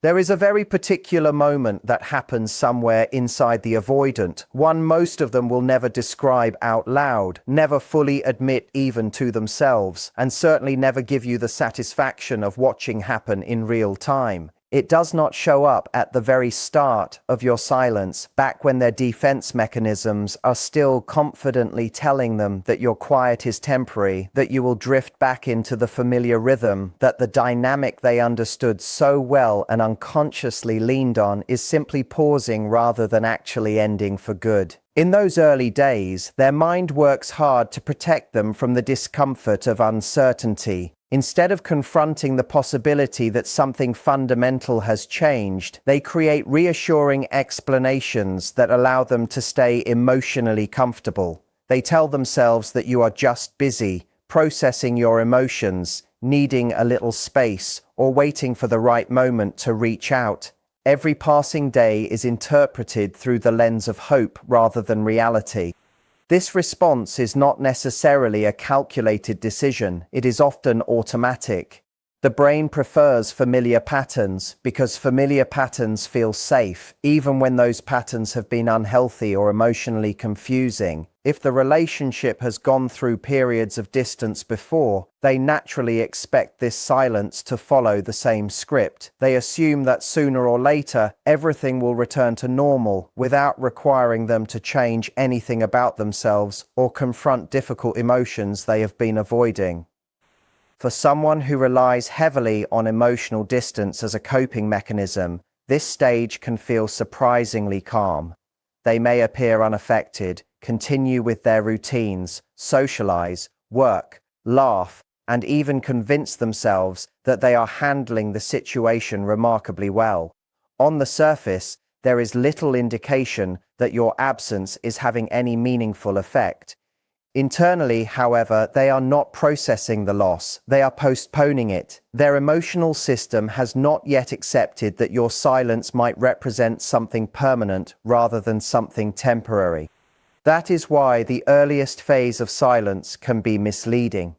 There is a very particular moment that happens somewhere inside the avoidant, one most of them will never describe out loud, never fully admit even to themselves, and certainly never give you the satisfaction of watching happen in real time. It does not show up at the very start of your silence, back when their defense mechanisms are still confidently telling them that your quiet is temporary, that you will drift back into the familiar rhythm, that the dynamic they understood so well and unconsciously leaned on is simply pausing rather than actually ending for good. In those early days, their mind works hard to protect them from the discomfort of uncertainty. Instead of confronting the possibility that something fundamental has changed, they create reassuring explanations that allow them to stay emotionally comfortable. They tell themselves that you are just busy, processing your emotions, needing a little space, or waiting for the right moment to reach out. Every passing day is interpreted through the lens of hope rather than reality. This response is not necessarily a calculated decision, it is often automatic. The brain prefers familiar patterns because familiar patterns feel safe, even when those patterns have been unhealthy or emotionally confusing. If the relationship has gone through periods of distance before, they naturally expect this silence to follow the same script. They assume that sooner or later, everything will return to normal without requiring them to change anything about themselves or confront difficult emotions they have been avoiding. For someone who relies heavily on emotional distance as a coping mechanism, this stage can feel surprisingly calm. They may appear unaffected, continue with their routines, socialize, work, laugh, and even convince themselves that they are handling the situation remarkably well. On the surface, there is little indication that your absence is having any meaningful effect. Internally, however, they are not processing the loss, they are postponing it. Their emotional system has not yet accepted that your silence might represent something permanent rather than something temporary. That is why the earliest phase of silence can be misleading.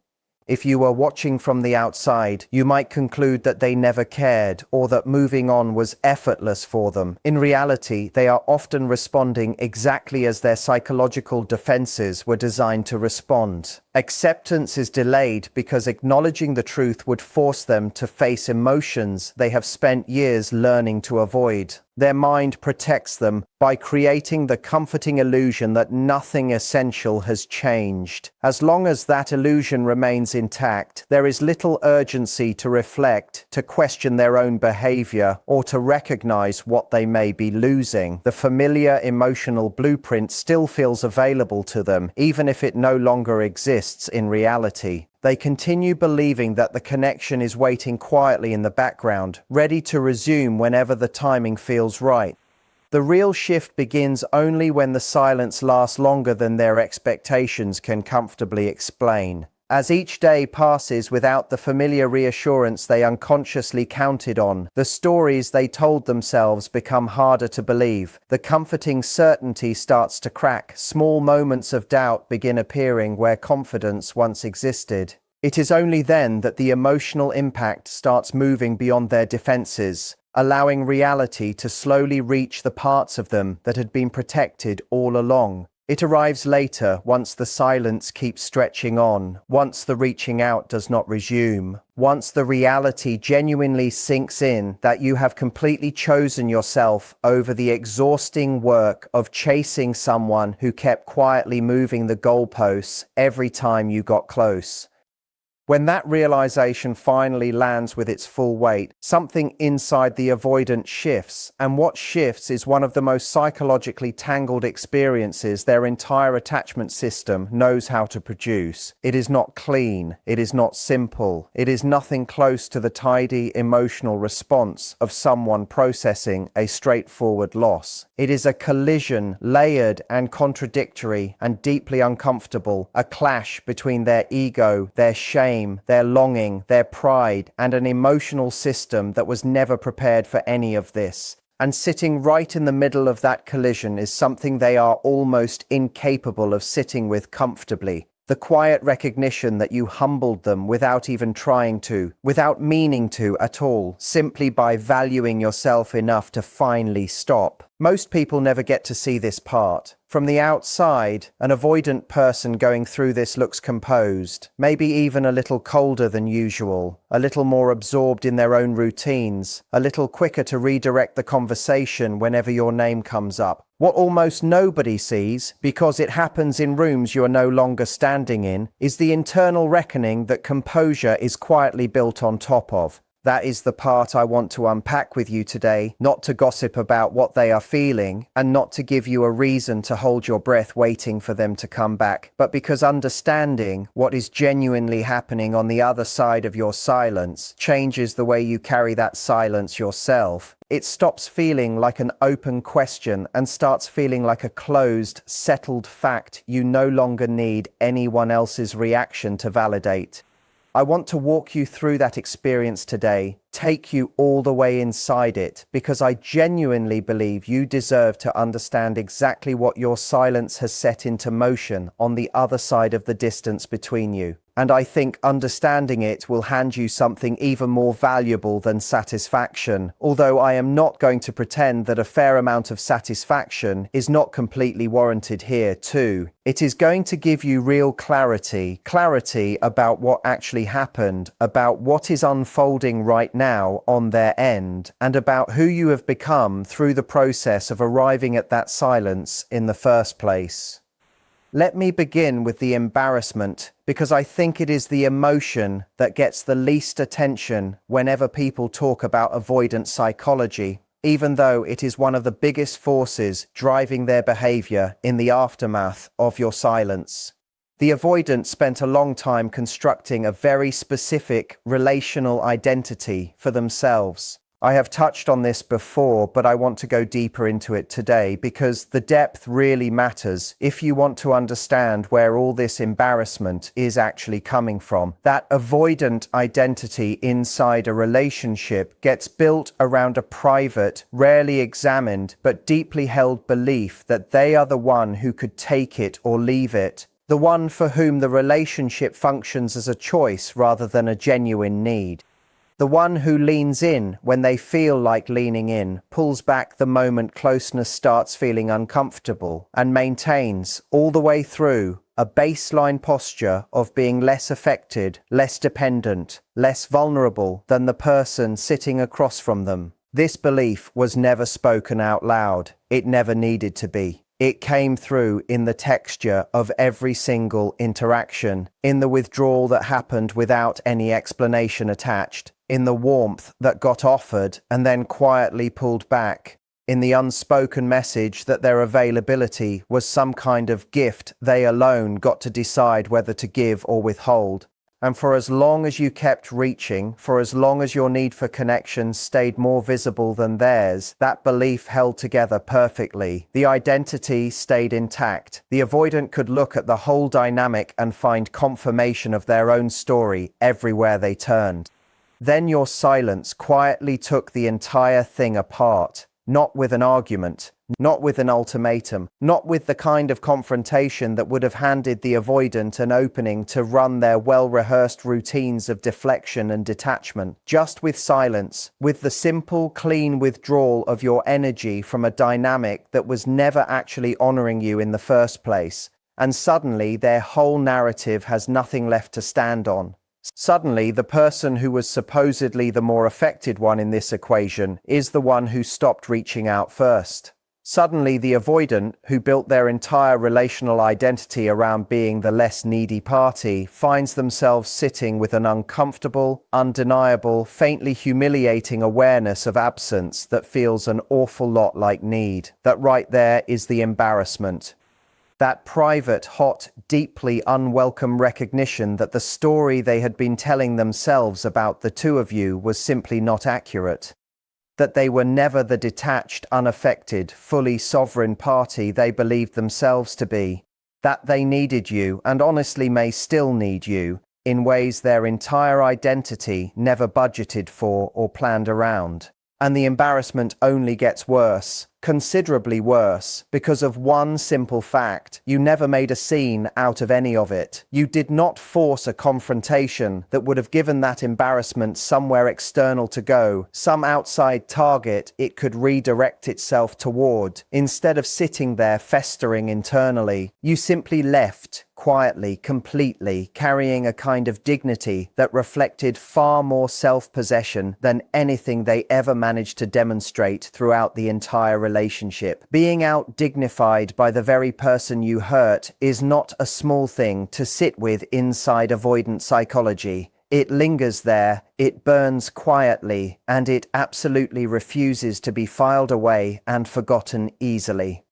If you were watching from the outside, you might conclude that they never cared or that moving on was effortless for them. In reality, they are often responding exactly as their psychological defenses were designed to respond. Acceptance is delayed because acknowledging the truth would force them to face emotions they have spent years learning to avoid. Their mind protects them by creating the comforting illusion that nothing essential has changed. As long as that illusion remains intact, there is little urgency to reflect, to question their own behavior, or to recognize what they may be losing. The familiar emotional blueprint still feels available to them, even if it no longer exists in reality. They continue believing that the connection is waiting quietly in the background, ready to resume whenever the timing feels right. The real shift begins only when the silence lasts longer than their expectations can comfortably explain. As each day passes without the familiar reassurance they unconsciously counted on, the stories they told themselves become harder to believe. The comforting certainty starts to crack. Small moments of doubt begin appearing where confidence once existed. It is only then that the emotional impact starts moving beyond their defenses, allowing reality to slowly reach the parts of them that had been protected all along. It arrives later, once the silence keeps stretching on, once the reaching out does not resume, once the reality genuinely sinks in that you have completely chosen yourself over the exhausting work of chasing someone who kept quietly moving the goalposts every time you got close. When that realization finally lands with its full weight, something inside the avoidant shifts, and what shifts is one of the most psychologically tangled experiences their entire attachment system knows how to produce. It is not clean, it is not simple, it is nothing close to the tidy emotional response of someone processing a straightforward loss. It is a collision, layered and contradictory and deeply uncomfortable, a clash between their ego, their shame, their longing, their pride, and an emotional system that was never prepared for any of this. And sitting right in the middle of that collision is something they are almost incapable of sitting with comfortably. The quiet recognition that you humbled them without even trying to, without meaning to at all, simply by valuing yourself enough to finally stop. Most people never get to see this part. From the outside, an avoidant person going through this looks composed, maybe even a little colder than usual, a little more absorbed in their own routines, a little quicker to redirect the conversation whenever your name comes up. What almost nobody sees, because it happens in rooms you are no longer standing in, is the internal reckoning that composure is quietly built on top of. That is the part I want to unpack with you today, not to gossip about what they are feeling, and not to give you a reason to hold your breath waiting for them to come back, but because understanding what is genuinely happening on the other side of your silence changes the way you carry that silence yourself. It stops feeling like an open question and starts feeling like a closed, settled fact you no longer need anyone else's reaction to validate. I want to walk you through that experience today, take you all the way inside it, because I genuinely believe you deserve to understand exactly what your silence has set into motion on the other side of the distance between you. And I think understanding it will hand you something even more valuable than satisfaction, although I am not going to pretend that a fair amount of satisfaction is not completely warranted here too. It is going to give you real clarity about what actually happened, about what is unfolding right now on their end, and about who you have become through the process of arriving at that silence in the first place. Let me begin with the embarrassment, because I think it is the emotion that gets the least attention whenever people talk about avoidant psychology, even though it is one of the biggest forces driving their behavior in the aftermath of your silence. The avoidant spent a long time constructing a very specific relational identity for themselves. I have touched on this before, but I want to go deeper into it today because the depth really matters if you want to understand where all this embarrassment is actually coming from. That avoidant identity inside a relationship gets built around a private, rarely examined, but deeply held belief that they are the one who could take it or leave it, the one for whom the relationship functions as a choice rather than a genuine need. The one who leans in when they feel like leaning in, pulls back the moment closeness starts feeling uncomfortable, and maintains, all the way through, a baseline posture of being less affected, less dependent, less vulnerable than the person sitting across from them. This belief was never spoken out loud. It never needed to be. It came through in the texture of every single interaction, in the withdrawal that happened without any explanation attached, in the warmth that got offered and then quietly pulled back, in the unspoken message that their availability was some kind of gift they alone got to decide whether to give or withhold. And for as long as you kept reaching, for as long as your need for connection stayed more visible than theirs, that belief held together perfectly. The identity stayed intact. The avoidant could look at the whole dynamic and find confirmation of their own story everywhere they turned. Then your silence quietly took the entire thing apart, not with an argument, not with an ultimatum, not with the kind of confrontation that would have handed the avoidant an opening to run their well-rehearsed routines of deflection and detachment, just with silence, with the simple, clean withdrawal of your energy from a dynamic that was never actually honoring you in the first place. And suddenly their whole narrative has nothing left to stand on. Suddenly, the person who was supposedly the more affected one in this equation is the one who stopped reaching out first. Suddenly, the avoidant, who built their entire relational identity around being the less needy party, finds themselves sitting with an uncomfortable, undeniable, faintly humiliating awareness of absence that feels an awful lot like need. That right there is the embarrassment. That private, hot, deeply unwelcome recognition that the story they had been telling themselves about the two of you was simply not accurate. That they were never the detached, unaffected, fully sovereign party they believed themselves to be. That they needed you, and honestly may still need you, in ways their entire identity never budgeted for or planned around. And the embarrassment only gets worse. considerably worse, because of one simple fact: you never made a scene out of any of it. You did not force a confrontation that would have given that embarrassment somewhere external to go, some outside target it could redirect itself toward. Instead of sitting there festering internally, you simply left, quietly, completely, carrying a kind of dignity that reflected far more self-possession than anything they ever managed to demonstrate throughout the entire relationship. Being out dignified by the very person you hurt is not a small thing to sit with inside avoidant psychology. It lingers there, it burns quietly, and it absolutely refuses to be filed away and forgotten easily.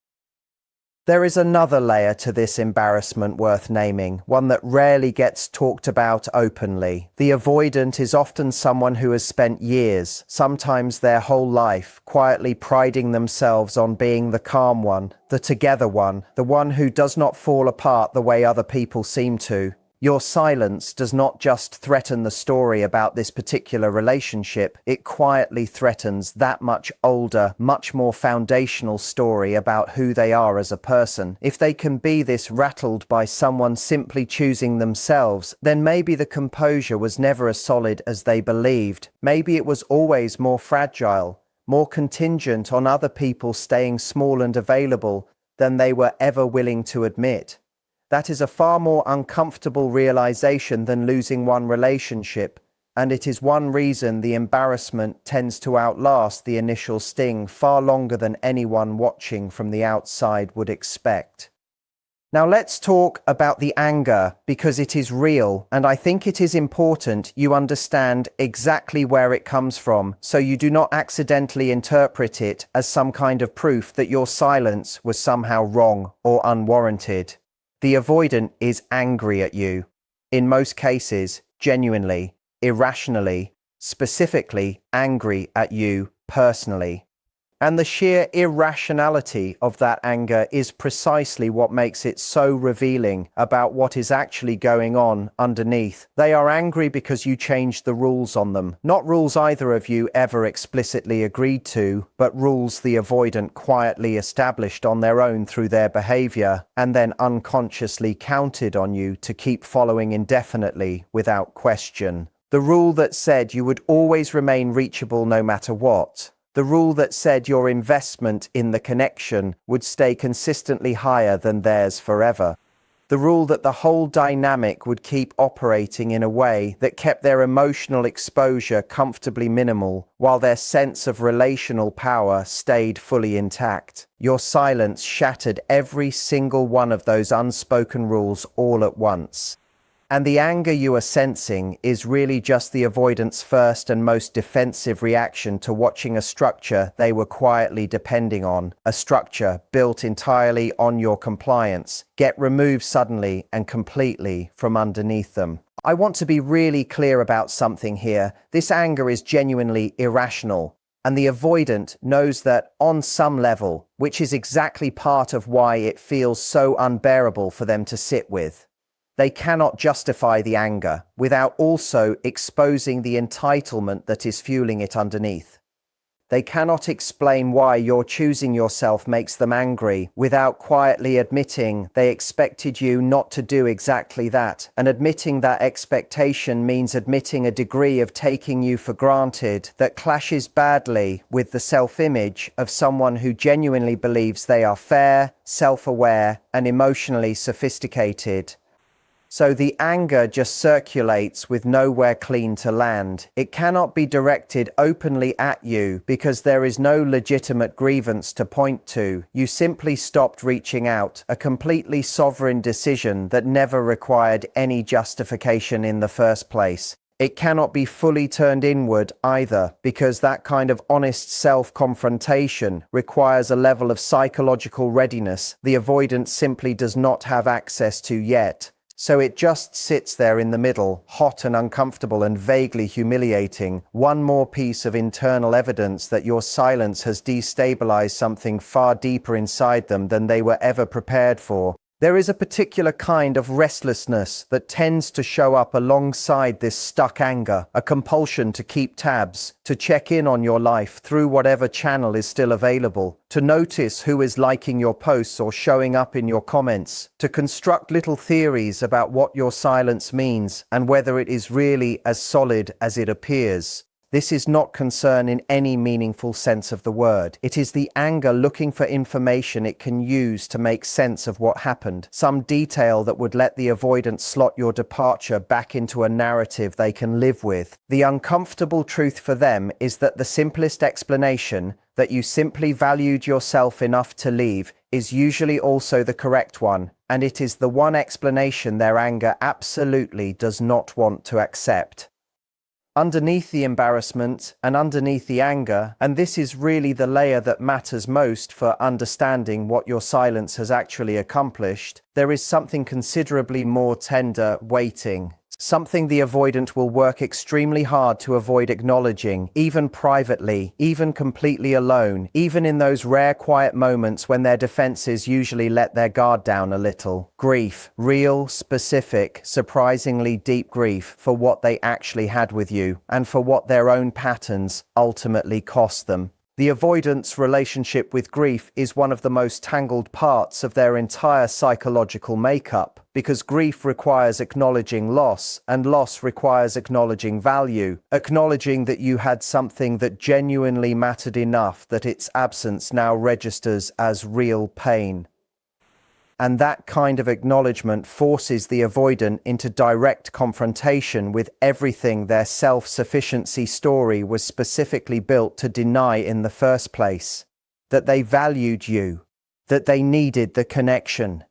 There is another layer to this embarrassment worth naming, one that rarely gets talked about openly. The avoidant is often someone who has spent years, sometimes their whole life, quietly priding themselves on being the calm one, the together one, the one who does not fall apart the way other people seem to. Your silence does not just threaten the story about this particular relationship, it quietly threatens that much older, much more foundational story about who they are as a person. If they can be this rattled by someone simply choosing themselves, then maybe the composure was never as solid as they believed. Maybe it was always more fragile, more contingent on other people staying small and available than they were ever willing to admit. That is a far more uncomfortable realization than losing one relationship, and it is one reason the embarrassment tends to outlast the initial sting far longer than anyone watching from the outside would expect. Now let's talk about the anger, because it is real, and I think it is important you understand exactly where it comes from, so you do not accidentally interpret it as some kind of proof that your silence was somehow wrong or unwarranted. The avoidant is angry at you. In most cases, genuinely, irrationally, specifically angry at you personally. And the sheer irrationality of that anger is precisely what makes it so revealing about what is actually going on underneath. They are angry because you changed the rules on them. Not rules either of you ever explicitly agreed to, but rules the avoidant quietly established on their own through their behavior, and then unconsciously counted on you to keep following indefinitely without question. The rule that said you would always remain reachable no matter what. The rule that said your investment in the connection would stay consistently higher than theirs forever. The rule that the whole dynamic would keep operating in a way that kept their emotional exposure comfortably minimal, while their sense of relational power stayed fully intact. Your silence shattered every single one of those unspoken rules all at once. And the anger you are sensing is really just the avoidant's first and most defensive reaction to watching a structure they were quietly depending on, a structure built entirely on your compliance, get removed suddenly and completely from underneath them. I want to be really clear about something here. This anger is genuinely irrational. And the avoidant knows that on some level, which is exactly part of why it feels so unbearable for them to sit with. They cannot justify the anger without also exposing the entitlement that is fueling it underneath. They cannot explain why your choosing yourself makes them angry without quietly admitting they expected you not to do exactly that. And admitting that expectation means admitting a degree of taking you for granted that clashes badly with the self-image of someone who genuinely believes they are fair, self-aware, and emotionally sophisticated. So the anger just circulates with nowhere clean to land. It cannot be directed openly at you because there is no legitimate grievance to point to. You simply stopped reaching out, a completely sovereign decision that never required any justification in the first place. It cannot be fully turned inward either, because that kind of honest self-confrontation requires a level of psychological readiness the avoidant simply does not have access to yet. So it just sits there in the middle, hot and uncomfortable and vaguely humiliating, one more piece of internal evidence that your silence has destabilized something far deeper inside them than they were ever prepared for. There is a particular kind of restlessness that tends to show up alongside this stuck anger, a compulsion to keep tabs, to check in on your life through whatever channel is still available, to notice who is liking your posts or showing up in your comments, to construct little theories about what your silence means and whether it is really as solid as it appears. This is not concern in any meaningful sense of the word. It is the anger looking for information it can use to make sense of what happened, some detail that would let the avoidant slot your departure back into a narrative they can live with. The uncomfortable truth for them is that the simplest explanation, that you simply valued yourself enough to leave, is usually also the correct one, and it is the one explanation their anger absolutely does not want to accept. Underneath the embarrassment and underneath the anger, and this is really the layer that matters most for understanding what your silence has actually accomplished, there is something considerably more tender waiting. Something the avoidant will work extremely hard to avoid acknowledging, even privately, even completely alone, even in those rare quiet moments when their defenses usually let their guard down a little. Grief, real, specific, surprisingly deep grief for what they actually had with you, and for what their own patterns ultimately cost them. The avoidant's relationship with grief is one of the most tangled parts of their entire psychological makeup, because grief requires acknowledging loss, and loss requires acknowledging value, acknowledging that you had something that genuinely mattered enough that its absence now registers as real pain. And that kind of acknowledgement forces the avoidant into direct confrontation with everything their self-sufficiency story was specifically built to deny in the first place. That they valued you, that they needed the connection,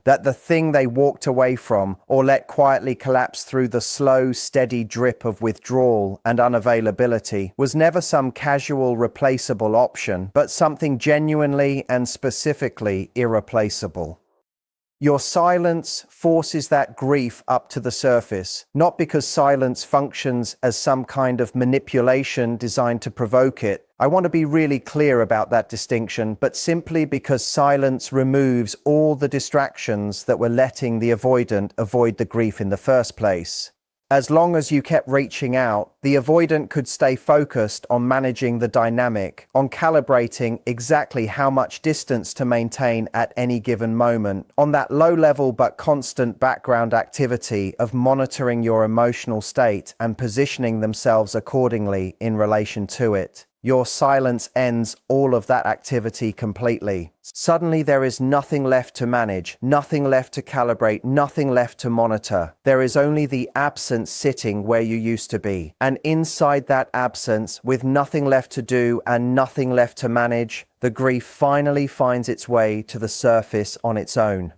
that the thing they walked away from or let quietly collapse through the slow, steady drip of withdrawal and unavailability was never some casual replaceable option, but something genuinely and specifically irreplaceable. Your silence forces that grief up to the surface, not because silence functions as some kind of manipulation designed to provoke it. I want to be really clear about that distinction, but simply because silence removes all the distractions that were letting the avoidant avoid the grief in the first place. As long as you kept reaching out, the avoidant could stay focused on managing the dynamic, on calibrating exactly how much distance to maintain at any given moment, on that low-level but constant background activity of monitoring your emotional state and positioning themselves accordingly in relation to it. Your silence ends all of that activity completely. Suddenly there is nothing left to manage, nothing left to calibrate, nothing left to monitor. There is only the absence sitting where you used to be. And inside that absence, with nothing left to do and nothing left to manage, the grief finally finds its way to the surface on its own.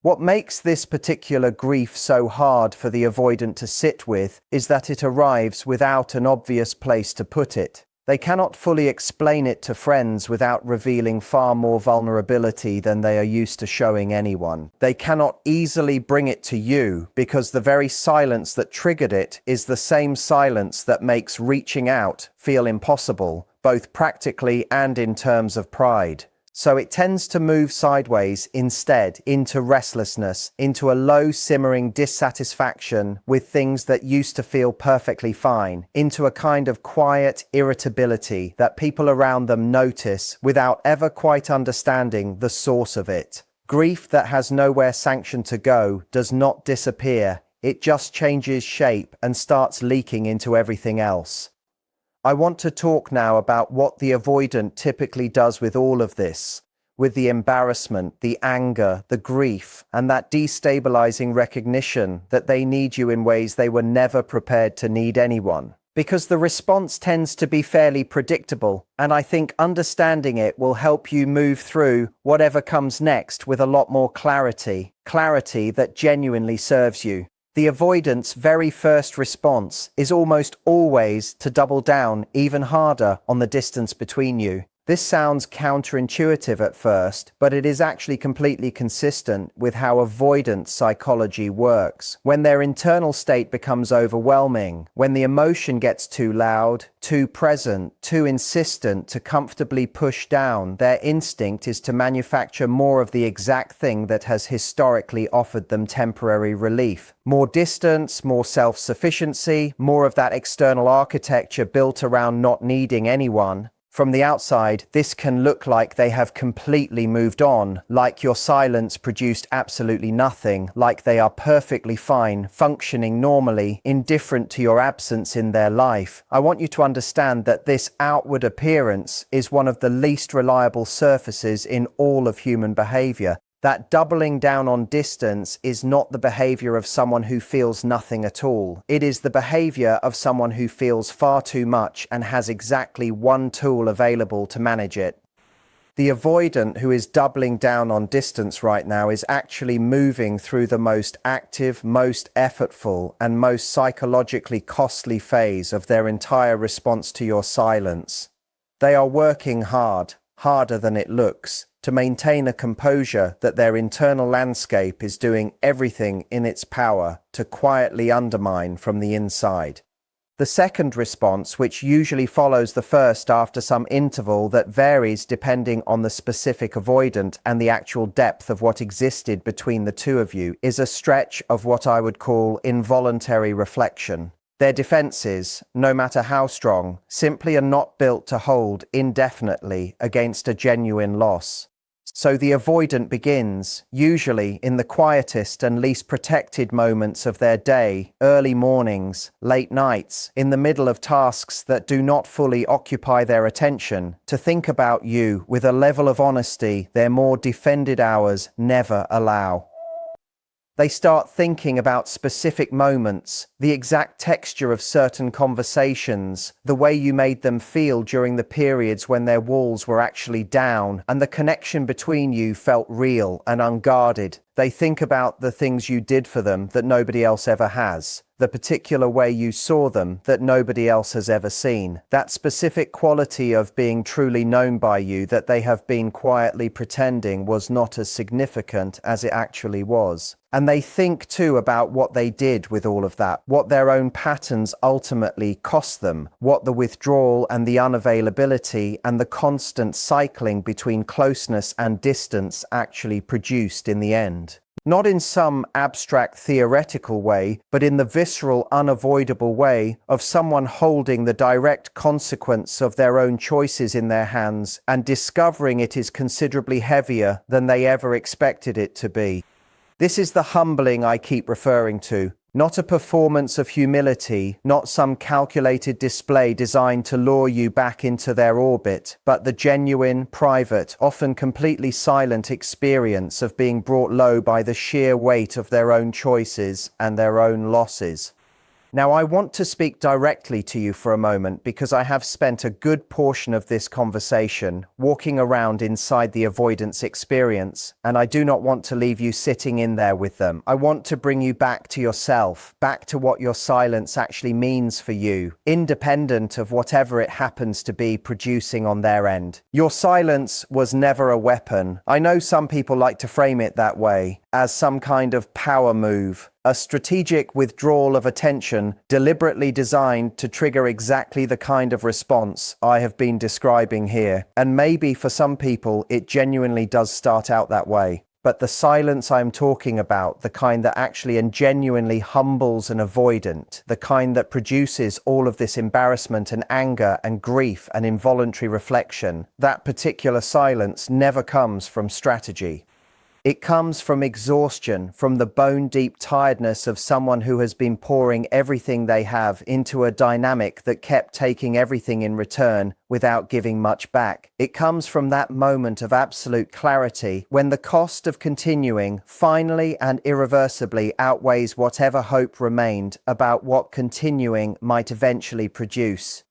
What makes this particular grief so hard for the avoidant to sit with is that it arrives without an obvious place to put it. They cannot fully explain it to friends without revealing far more vulnerability than they are used to showing anyone. They cannot easily bring it to you because the very silence that triggered it is the same silence that makes reaching out feel impossible, both practically and in terms of pride. So it tends to move sideways instead into restlessness, into a low simmering dissatisfaction with things that used to feel perfectly fine, into a kind of quiet irritability that people around them notice without ever quite understanding the source of it. Grief that has nowhere sanctioned to go does not disappear, it just changes shape and starts leaking into everything else. I want to talk now about what the avoidant typically does with all of this, with the embarrassment, the anger, the grief, and that destabilizing recognition that they need you in ways they were never prepared to need anyone. Because the response tends to be fairly predictable, and I think understanding it will help you move through whatever comes next with a lot more clarity that genuinely serves you. The avoidant's very first response is almost always to double down even harder on the distance between you. This sounds counterintuitive at first, but it is actually completely consistent with how avoidant psychology works. When their internal state becomes overwhelming, when the emotion gets too loud, too present, too insistent to comfortably push down, their instinct is to manufacture more of the exact thing that has historically offered them temporary relief. More distance, more self-sufficiency, more of that external architecture built around not needing anyone. From the outside, this can look like they have completely moved on, like your silence produced absolutely nothing, like they are perfectly fine, functioning normally, indifferent to your absence in their life. I want you to understand that this outward appearance is one of the least reliable surfaces in all of human behavior. That doubling down on distance is not the behavior of someone who feels nothing at all. It is the behavior of someone who feels far too much and has exactly one tool available to manage it. The avoidant who is doubling down on distance right now is actually moving through the most active, most effortful, and most psychologically costly phase of their entire response to your silence. They are working hard, harder than it looks, to maintain a composure that their internal landscape is doing everything in its power to quietly undermine from the inside. The second response, which usually follows the first after some interval that varies depending on the specific avoidant and the actual depth of what existed between the two of you, is a stretch of what I would call involuntary reflection. Their defenses, no matter how strong, simply are not built to hold indefinitely against a genuine loss. So the avoidant begins, usually in the quietest and least protected moments of their day, early mornings, late nights, in the middle of tasks that do not fully occupy their attention, to think about you with a level of honesty their more defended hours never allow. They start thinking about specific moments, the exact texture of certain conversations, the way you made them feel during the periods when their walls were actually down and the connection between you felt real and unguarded. They think about the things you did for them that nobody else ever has, the particular way you saw them that nobody else has ever seen, that specific quality of being truly known by you that they have been quietly pretending was not as significant as it actually was. And they think too about what they did with all of that, what their own patterns ultimately cost them, what the withdrawal and the unavailability and the constant cycling between closeness and distance actually produced in the end. Not in some abstract theoretical way, but in the visceral, unavoidable way of someone holding the direct consequence of their own choices in their hands and discovering it is considerably heavier than they ever expected it to be. This is the humbling I keep referring to. Not a performance of humility, not some calculated display designed to lure you back into their orbit, but the genuine, private, often completely silent experience of being brought low by the sheer weight of their own choices and their own losses. Now, I want to speak directly to you for a moment because I have spent a good portion of this conversation walking around inside the avoidance experience, and I do not want to leave you sitting in there with them. I want to bring you back to yourself, back to what your silence actually means for you, independent of whatever it happens to be producing on their end. Your silence was never a weapon. I know some people like to frame it that way, as some kind of power move. A strategic withdrawal of attention deliberately designed to trigger exactly the kind of response I have been describing here. And maybe for some people it genuinely does start out that way. But the silence I'm talking about, the kind that actually and genuinely humbles an avoidant, the kind that produces all of this embarrassment and anger and grief and involuntary reflection, that particular silence never comes from strategy. It comes from exhaustion, from the bone-deep tiredness of someone who has been pouring everything they have into a dynamic that kept taking everything in return without giving much back. It comes from that moment of absolute clarity when the cost of continuing finally and irreversibly outweighs whatever hope remained about what continuing might eventually produce.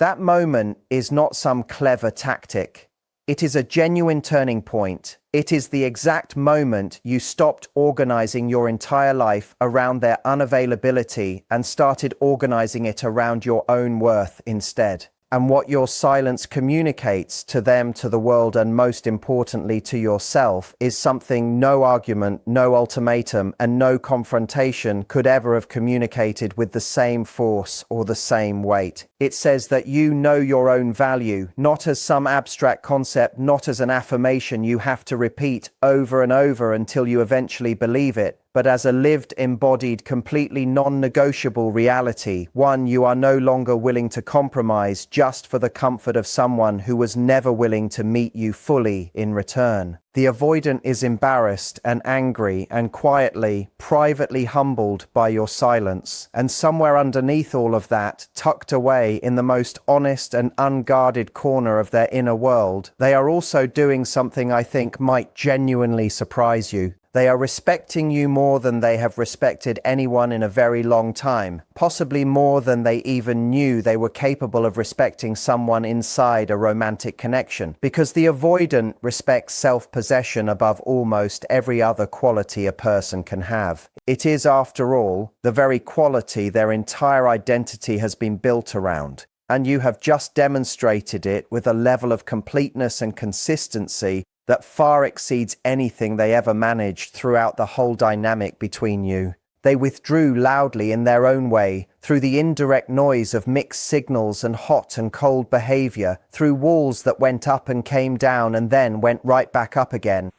That moment is not some clever tactic. It is a genuine turning point. It is the exact moment you stopped organizing your entire life around their unavailability and started organizing it around your own worth instead. And what your silence communicates to them, to the world, and most importantly to yourself is something no argument, no ultimatum, and no confrontation could ever have communicated with the same force or the same weight. It says that you know your own value, not as some abstract concept, not as an affirmation you have to repeat over and over until you eventually believe it, but as a lived, embodied, completely non-negotiable reality, one you are no longer willing to compromise just for the comfort of someone who was never willing to meet you fully in return. The avoidant is embarrassed and angry and quietly, privately humbled by your silence. And somewhere underneath all of that, tucked away in the most honest and unguarded corner of their inner world, they are also doing something I think might genuinely surprise you. They are respecting you more than they have respected anyone in a very long time, possibly more than they even knew they were capable of respecting someone inside a romantic connection, because the avoidant respects self-possession above almost every other quality a person can have. It is, after all, the very quality their entire identity has been built around, and you have just demonstrated it with a level of completeness and consistency that far exceeds anything they ever managed throughout the whole dynamic between you. They withdrew loudly in their own way, through the indirect noise of mixed signals and hot and cold behavior, through walls that went up and came down and then went right back up again.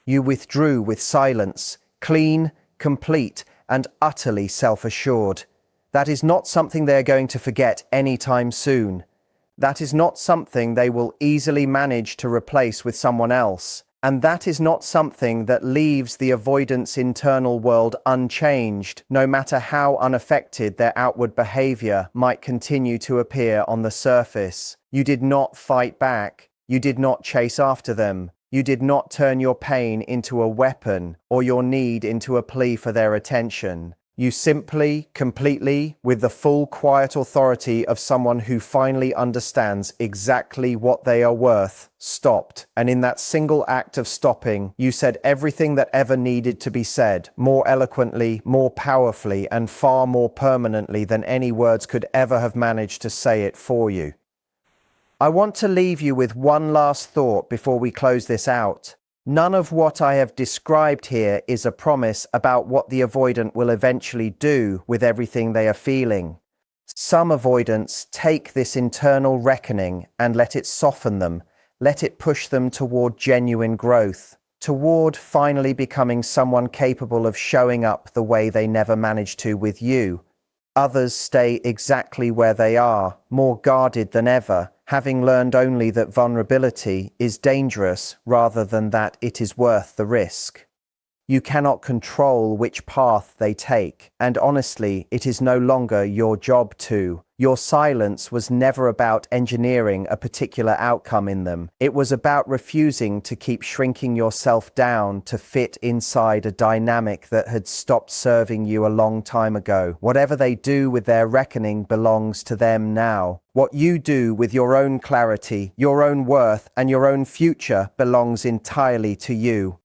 You withdrew with silence, clean, complete, and utterly self-assured. That is not something they are going to forget anytime soon. That is not something they will easily manage to replace with someone else. And that is not something that leaves the avoidant's internal world unchanged, no matter how unaffected their outward behavior might continue to appear on the surface. You did not fight back. You did not chase after them. You did not turn your pain into a weapon or your need into a plea for their attention. You simply, completely, with the full quiet authority of someone who finally understands exactly what they are worth, stopped. And in that single act of stopping, you said everything that ever needed to be said, more eloquently, more powerfully, and far more permanently than any words could ever have managed to say it for you. I want to leave you with one last thought before we close this out. None of what I have described here is a promise about what the avoidant will eventually do with everything they are feeling. Some avoidants take this internal reckoning and let it soften them, let it push them toward genuine growth, toward finally becoming someone capable of showing up the way they never managed to with you. Others stay exactly where they are, more guarded than ever, having learned only that vulnerability is dangerous rather than that it is worth the risk. You cannot control which path they take, and honestly, it is no longer your job to. Your silence was never about engineering a particular outcome in them. It was about refusing to keep shrinking yourself down to fit inside a dynamic that had stopped serving you a long time ago. Whatever they do with their reckoning belongs to them now. What you do with your own clarity, your own worth, and your own future belongs entirely to you.